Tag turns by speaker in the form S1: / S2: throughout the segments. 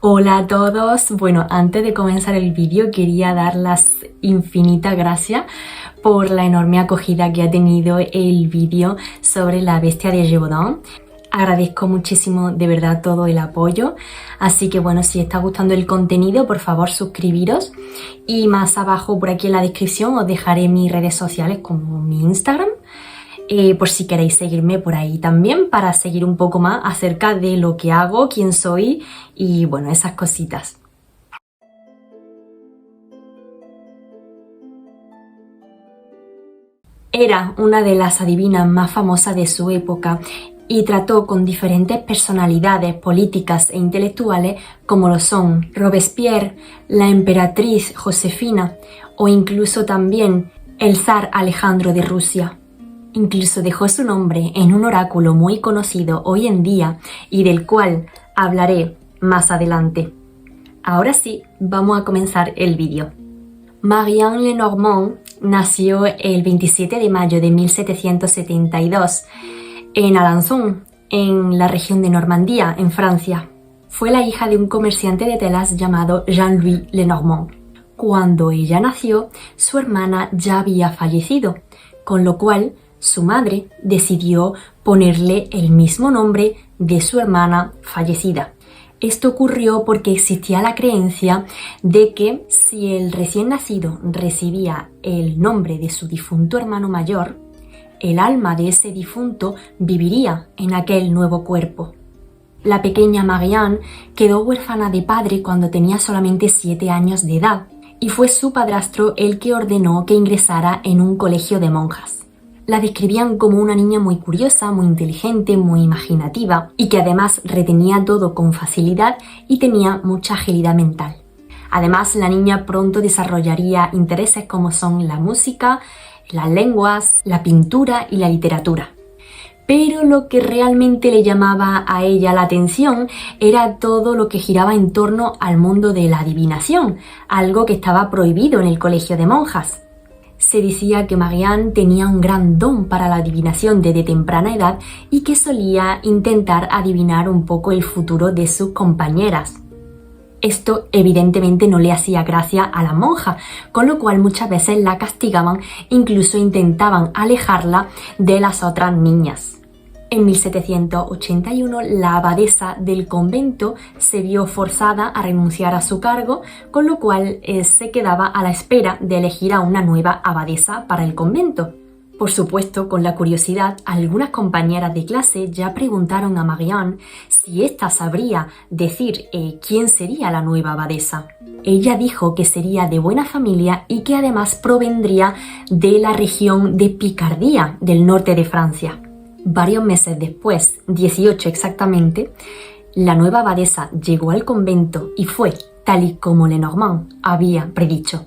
S1: Hola a todos. Bueno, antes de comenzar el vídeo quería dar las infinitas gracias por la enorme acogida que ha tenido el vídeo sobre la bestia de Gévaudan. Agradezco muchísimo de verdad todo el apoyo, así que bueno, si os está gustando el contenido, por favor suscribiros y más abajo por aquí en la descripción os dejaré mis redes sociales como mi Instagram. Por si queréis seguirme por ahí también para seguir un poco más acerca de lo que hago, quién soy y bueno, esas cositas. Era una de las adivinas más famosas de su época y trató con diferentes personalidades políticas e intelectuales como lo son Robespierre, la emperatriz Josefina o incluso también el zar Alejandro de Rusia. Incluso dejó su nombre en un oráculo muy conocido hoy en día y del cual hablaré más adelante. Ahora sí, vamos a comenzar el vídeo. Marianne Lenormand nació el 27 de mayo de 1772 en Alençon, en la región de Normandía, en Francia. Fue la hija de un comerciante de telas llamado Jean-Louis Lenormand. Cuando ella nació, su hermana ya había fallecido, con lo cual su madre decidió ponerle el mismo nombre de su hermana fallecida. Esto ocurrió porque existía la creencia de que si el recién nacido recibía el nombre de su difunto hermano mayor, el alma de ese difunto viviría en aquel nuevo cuerpo. La pequeña Marianne quedó huérfana de padre cuando tenía solamente 7 años de edad y fue su padrastro el que ordenó que ingresara en un colegio de monjas. La describían como una niña muy curiosa, muy inteligente, muy imaginativa y que además retenía todo con facilidad y tenía mucha agilidad mental. Además, la niña pronto desarrollaría intereses como son la música, las lenguas, la pintura y la literatura. Pero lo que realmente le llamaba a ella la atención era todo lo que giraba en torno al mundo de la adivinación, algo que estaba prohibido en el colegio de monjas. Se decía que Marianne tenía un gran don para la adivinación desde temprana edad y que solía intentar adivinar un poco el futuro de sus compañeras. Esto evidentemente no le hacía gracia a la monja, con lo cual muchas veces la castigaban, incluso intentaban alejarla de las otras niñas. En 1781, la abadesa del convento se vio forzada a renunciar a su cargo, con lo cual se quedaba a la espera de elegir a una nueva abadesa para el convento. Por supuesto, con la curiosidad, algunas compañeras de clase ya preguntaron a Marianne si ésta sabría decir quién sería la nueva abadesa. Ella dijo que sería de buena familia y que además provendría de la región de Picardía, del norte de Francia. Varios meses después, 18 exactamente, la nueva abadesa llegó al convento y fue tal y como Lenormand había predicho.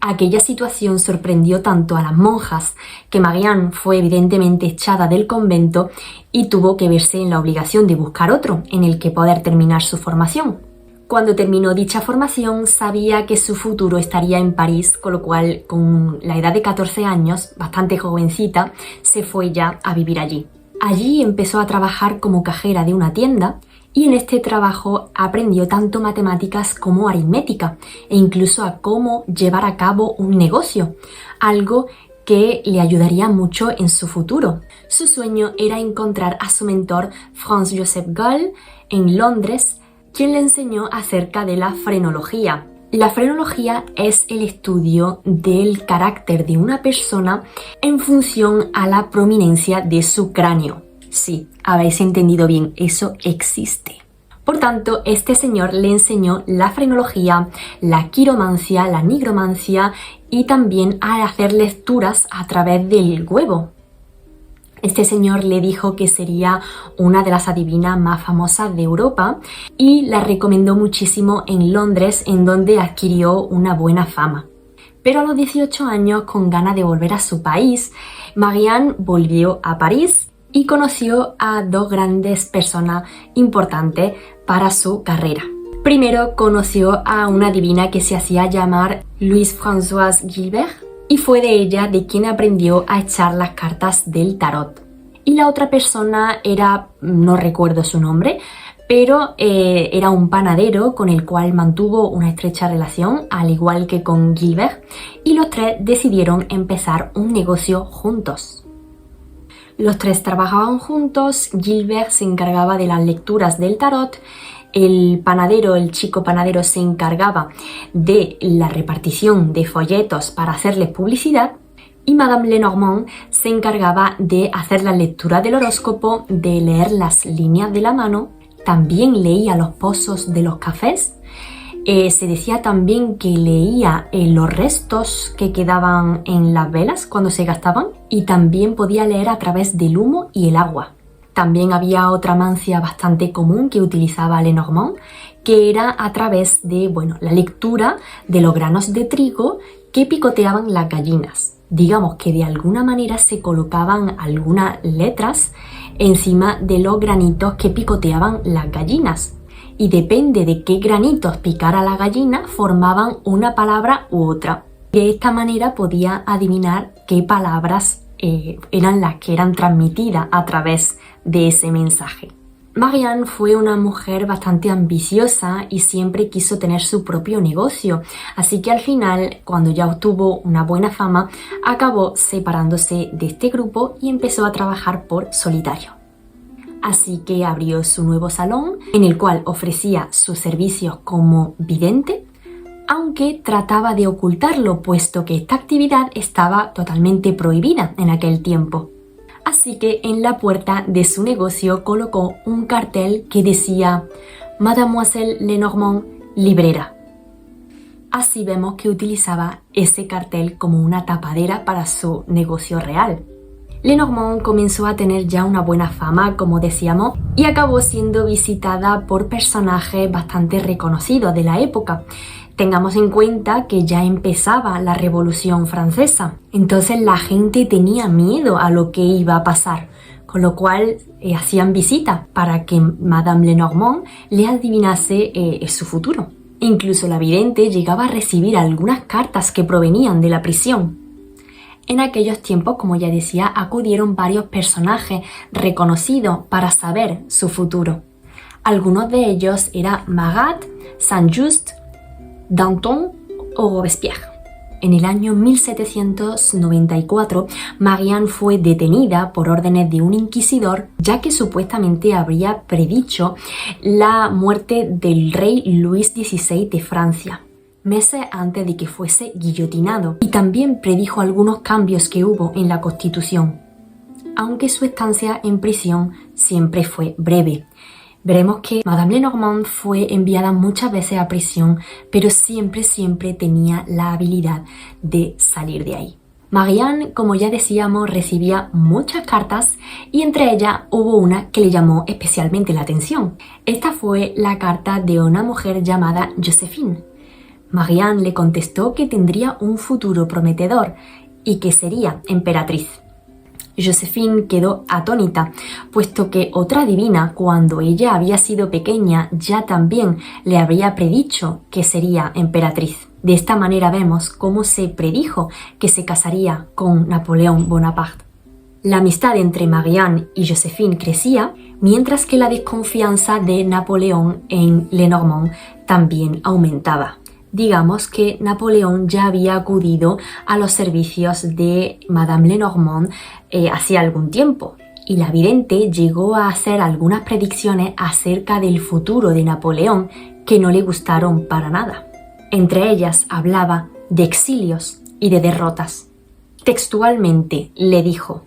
S1: Aquella situación sorprendió tanto a las monjas que Marianne fue evidentemente echada del convento y tuvo que verse en la obligación de buscar otro en el que poder terminar su formación. Cuando terminó dicha formación sabía que su futuro estaría en París, con lo cual con la edad de 14 años, bastante jovencita, se fue ya a vivir allí. Allí empezó a trabajar como cajera de una tienda y en este trabajo aprendió tanto matemáticas como aritmética e incluso a cómo llevar a cabo un negocio, algo que le ayudaría mucho en su futuro. Su sueño era encontrar a su mentor Franz-Joseph Gall en Londres, quien le enseñó acerca de la frenología. La frenología es el estudio del carácter de una persona en función a la prominencia de su cráneo. Sí, habéis entendido bien, eso existe. Por tanto, este señor le enseñó la frenología, la quiromancia, la nigromancia y también a hacer lecturas a través del huevo. Este señor le dijo que sería una de las adivinas más famosas de Europa y la recomendó muchísimo en Londres, en donde adquirió una buena fama. Pero a los 18 años, con ganas de volver a su país, Marianne volvió a París y conoció a dos grandes personas importantes para su carrera. Primero conoció a una adivina que se hacía llamar Louise Françoise Gilbert, y fue de ella de quien aprendió a echar las cartas del tarot. Y la otra persona era, no recuerdo su nombre, pero era un panadero con el cual mantuvo una estrecha relación, al igual que con Guilbert, y los tres decidieron empezar un negocio juntos. Los tres trabajaban juntos, Guilbert se encargaba de las lecturas del tarot, el chico panadero se encargaba de la repartición de folletos para hacerles publicidad y Madame Lenormand se encargaba de hacer la lectura del horóscopo, de leer las líneas de la mano, también leía los pozos de los cafés. Se decía también que leía los restos que quedaban en las velas cuando se gastaban y también podía leer a través del humo y el agua. También había otra mancia bastante común que utilizaba Lenormand, que era a través de la lectura de los granos de trigo que picoteaban las gallinas. Digamos que de alguna manera se colocaban algunas letras encima de los granitos que picoteaban las gallinas. Y depende de qué granitos picara la gallina, formaban una palabra u otra. De esta manera podía adivinar qué palabras eran las que eran transmitidas a través de ese mensaje. Marianne fue una mujer bastante ambiciosa y siempre quiso tener su propio negocio, así que al final, cuando ya obtuvo una buena fama, acabó separándose de este grupo y empezó a trabajar por solitario. Así que abrió su nuevo salón, en el cual ofrecía sus servicios como vidente, aunque trataba de ocultarlo, puesto que esta actividad estaba totalmente prohibida en aquel tiempo. Así que en la puerta de su negocio colocó un cartel que decía Mademoiselle Lenormand, librera. Así vemos que utilizaba ese cartel como una tapadera para su negocio real. Lenormand comenzó a tener ya una buena fama, como decíamos, y acabó siendo visitada por personajes bastante reconocidos de la época. Tengamos en cuenta que ya empezaba la Revolución Francesa, entonces la gente tenía miedo a lo que iba a pasar, con lo cual hacían visitas para que Madame Lenormand le adivinase su futuro. Incluso la vidente llegaba a recibir algunas cartas que provenían de la prisión. En aquellos tiempos, como ya decía, acudieron varios personajes reconocidos para saber su futuro. Algunos de ellos eran Marat, Saint-Just, Danton o Robespierre. En el año 1794, Marianne fue detenida por órdenes de un inquisidor, ya que supuestamente habría predicho la muerte del rey Luis XVI de Francia, meses antes de que fuese guillotinado, y también predijo algunos cambios que hubo en la Constitución, aunque su estancia en prisión siempre fue breve. Veremos que Madame Lenormand fue enviada muchas veces a prisión, pero siempre tenía la habilidad de salir de ahí. Marianne, como ya decíamos, recibía muchas cartas y entre ellas hubo una que le llamó especialmente la atención. Esta fue la carta de una mujer llamada Joséphine. Marianne le contestó que tendría un futuro prometedor y que sería emperatriz. Joséphine quedó atónita, puesto que otra adivina, cuando ella había sido pequeña, ya también le habría predicho que sería emperatriz. De esta manera vemos cómo se predijo que se casaría con Napoleón Bonaparte. La amistad entre Marianne y Joséphine crecía, mientras que la desconfianza de Napoleón en Lenormand también aumentaba. Digamos que Napoleón ya había acudido a los servicios de Madame Lenormand hacía algún tiempo, y la vidente llegó a hacer algunas predicciones acerca del futuro de Napoleón que no le gustaron para nada. Entre ellas hablaba de exilios y de derrotas. Textualmente le dijo: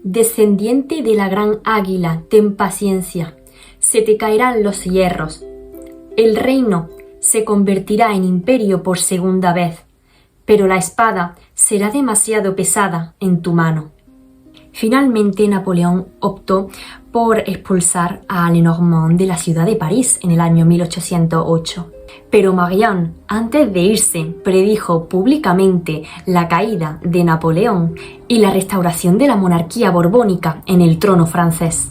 S1: «Descendiente de la gran águila, ten paciencia, se te caerán los hierros. El reino se convertirá en imperio por segunda vez, pero la espada será demasiado pesada en tu mano». Finalmente, Napoleón optó por expulsar a Lenormand de la ciudad de París en el año 1808. Pero Marianne, antes de irse, predijo públicamente la caída de Napoleón y la restauración de la monarquía borbónica en el trono francés.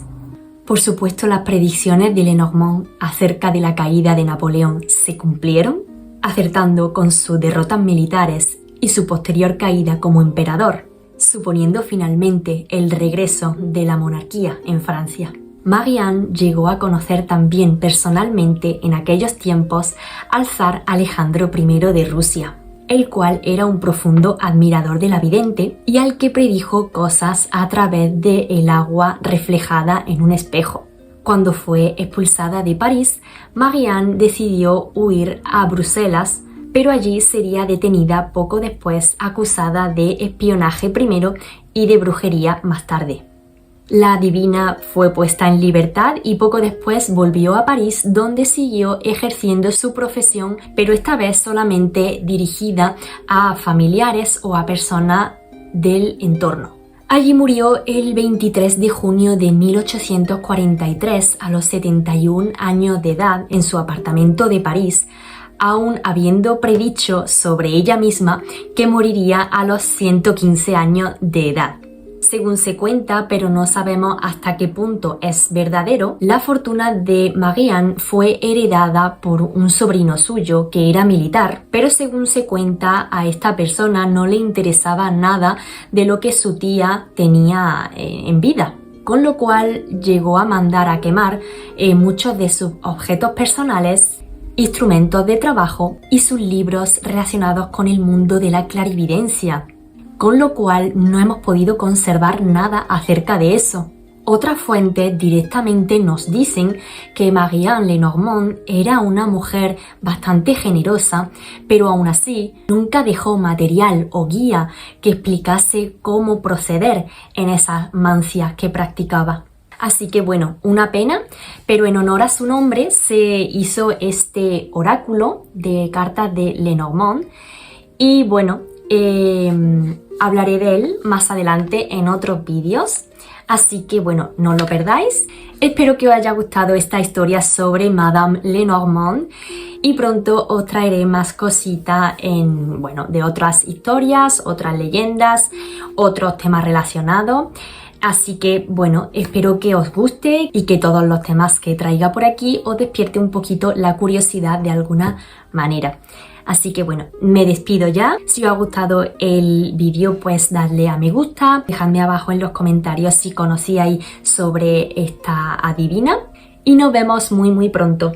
S1: Por supuesto, las predicciones de Lenormand acerca de la caída de Napoleón se cumplieron, acertando con sus derrotas militares y su posterior caída como emperador, suponiendo finalmente el regreso de la monarquía en Francia. Marie-Anne llegó a conocer también personalmente en aquellos tiempos al zar Alejandro I de Rusia, el cual era un profundo admirador de la vidente y al que predijo cosas a través del agua reflejada en un espejo. Cuando fue expulsada de París, Marie-Anne decidió huir a Bruselas, pero allí sería detenida poco después, acusada de espionaje primero y de brujería más tarde. La adivina fue puesta en libertad y poco después volvió a París, donde siguió ejerciendo su profesión, pero esta vez solamente dirigida a familiares o a personas del entorno. Allí murió el 23 de junio de 1843 a los 71 años de edad en su apartamento de París, aun habiendo predicho sobre ella misma que moriría a los 115 años de edad. Según se cuenta, pero no sabemos hasta qué punto es verdadero, la fortuna de Marie-Anne fue heredada por un sobrino suyo que era militar, pero según se cuenta, a esta persona no le interesaba nada de lo que su tía tenía en vida, con lo cual llegó a mandar a quemar muchos de sus objetos personales, instrumentos de trabajo y sus libros relacionados con el mundo de la clarividencia, con lo cual no hemos podido conservar nada acerca de eso. Otras fuentes directamente nos dicen que Marie-Anne Lenormand era una mujer bastante generosa, pero aún así nunca dejó material o guía que explicase cómo proceder en esas mancias que practicaba. Así que bueno, una pena, pero en honor a su nombre se hizo este oráculo de cartas de Lenormand y bueno, hablaré de él más adelante en otros vídeos, así que bueno, no lo perdáis. Espero que os haya gustado esta historia sobre Madame Lenormand y pronto os traeré más cositas de otras historias, otras leyendas, otros temas relacionados. Así que bueno, espero que os guste y que todos los temas que traiga por aquí os despierte un poquito la curiosidad de alguna manera. Así que bueno, me despido ya. Si os ha gustado el vídeo, pues dadle a me gusta, dejadme abajo en los comentarios si conocíais sobre esta adivina y nos vemos muy pronto.